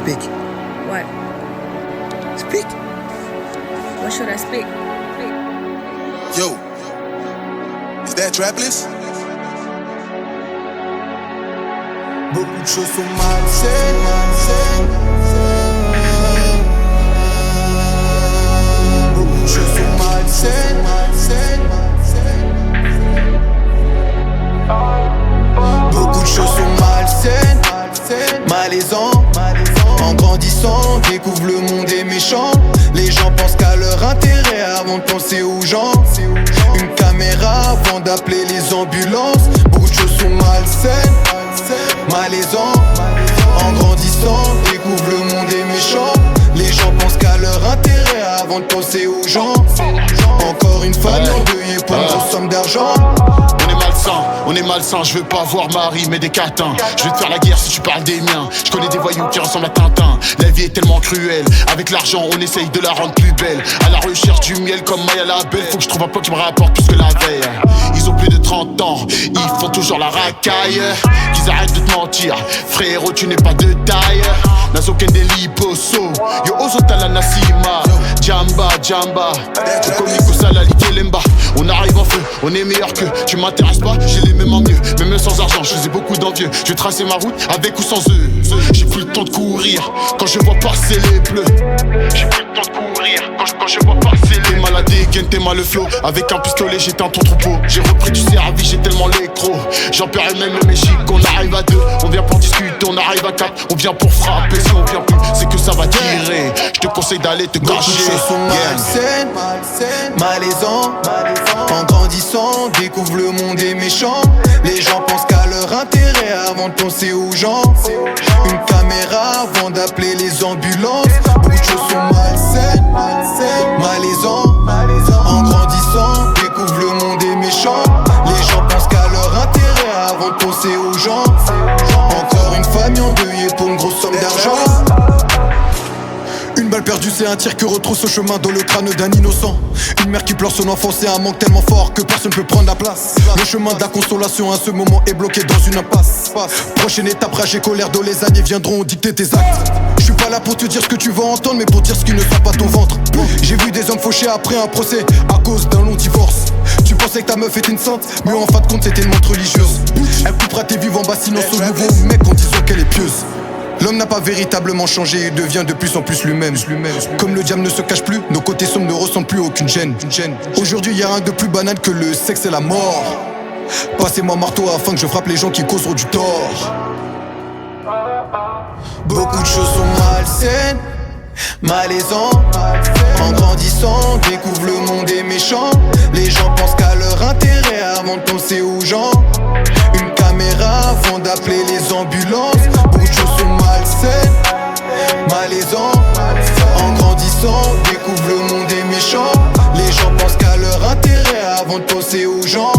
Speak. What? Speak. What should I speak? Yo, is that Trapless? Beaucoup de choses sont malsaines. Beaucoup de choses sont malsaines. Beaucoup de choses sont malsaines, malaisant. En grandissant, découvre le monde est méchant. Les gens pensent qu'à leur intérêt avant de penser aux gens. Une caméra avant d'appeler les ambulances. Beaucoup de choses sont malsaines, malaisant. En grandissant, découvre le monde est méchant. Les gens pensent qu'à leur intérêt avant de penser aux gens. Encore une famille endeuillée pour une grosse somme d'argent. On est malsain, je veux pas voir Marie mais des catins. Je vais te faire la guerre si tu parles des miens. Je connais des voyous qui ressemblent à Tintin. La vie est tellement cruelle. Avec l'argent on essaye de la rendre plus belle. À la recherche du miel comme Maya la belle. Faut que je trouve un pote qui me rapporte plus que la veille. Ils ont plus de 30 ans, ils font toujours la racaille. Qu'ils arrêtent de te mentir, frérot tu n'es pas de taille. Nazo Kendeli Bosso, yo Ozotala Nasima. Jamba, Jamba, Okomiko Salali Kelemba. On arrive en feu, on est meilleur que. Tu m'intéresses pas, j'ai les mêmes en mieux. Même sans argent, je faisais beaucoup d'envieux. Je vais tracer ma route avec ou sans eux. J'ai plus le temps de courir quand je vois passer les bleus. J'ai plus le temps de courir quand je vois passer les bleus. T'es mal à dégaine, t'es mal le flow. Avec un pistolet, j'éteins ton troupeau. J'ai repris du service, j'ai tellement l'écro. J'en perds même le Mexique, on arrive à deux. On vient pour discuter, on arrive à quatre. On vient pour frapper, si on vient plus, c'est que ça va tirer. Je te conseille d'aller te cacher. Beaucoup de choses sont malsaines, malaisant. En grandissant, découvre le monde est méchant. Les gens pensent qu'à leur intérêt avant de penser aux gens. Une caméra avant d'appeler les ambulances. Beaucoup de choses sont malsaines, malaisant. En grandissant, découvre le monde est méchant. Les gens pensent qu'à leur intérêt avant de penser aux gens. Encore une famille endeuillée pour une grosse somme d'argent. Une balle perdue, c'est un tir que retrousse au chemin dans le crâne d'un innocent. Une mère qui pleure son enfant, c'est un manque tellement fort que personne peut prendre la place. Le chemin de la consolation à ce moment est bloqué dans une impasse. Prochaine étape, rage et colère, dont les années viendront dicter tes actes. Je suis pas là pour te dire ce que tu vas entendre, mais pour dire ce qui ne sent pas ton ventre. J'ai vu des hommes fauchés après un procès à cause d'un long divorce. Tu pensais que ta meuf était une sainte, mais en fin de compte c'était une montre religieuse. Elle coupera tes vivants, bassinant son nouveau mec en disant qu'elle est pieuse. L'homme n'a pas véritablement changé, il devient de plus en plus lui-même. Comme le diable ne se cache plus, nos côtés sombres ne ressentent plus aucune gêne. Aujourd'hui y'a rien de plus banal que le sexe et la mort. Passez-moi marteau afin que je frappe les gens qui causeront du tort. Beaucoup de choses sont malsaines, malaisant. En grandissant, découvre le monde est méchant. Les gens pensent qu'à leur intérêt avant de penser aux gens. Une caméra avant d'appeler les ambulances. Beaucoup de choses sont malsaines, malaisant. En grandissant, découvre le monde est méchant. Les gens pensent qu'à leur intérêt avant de penser aux gens.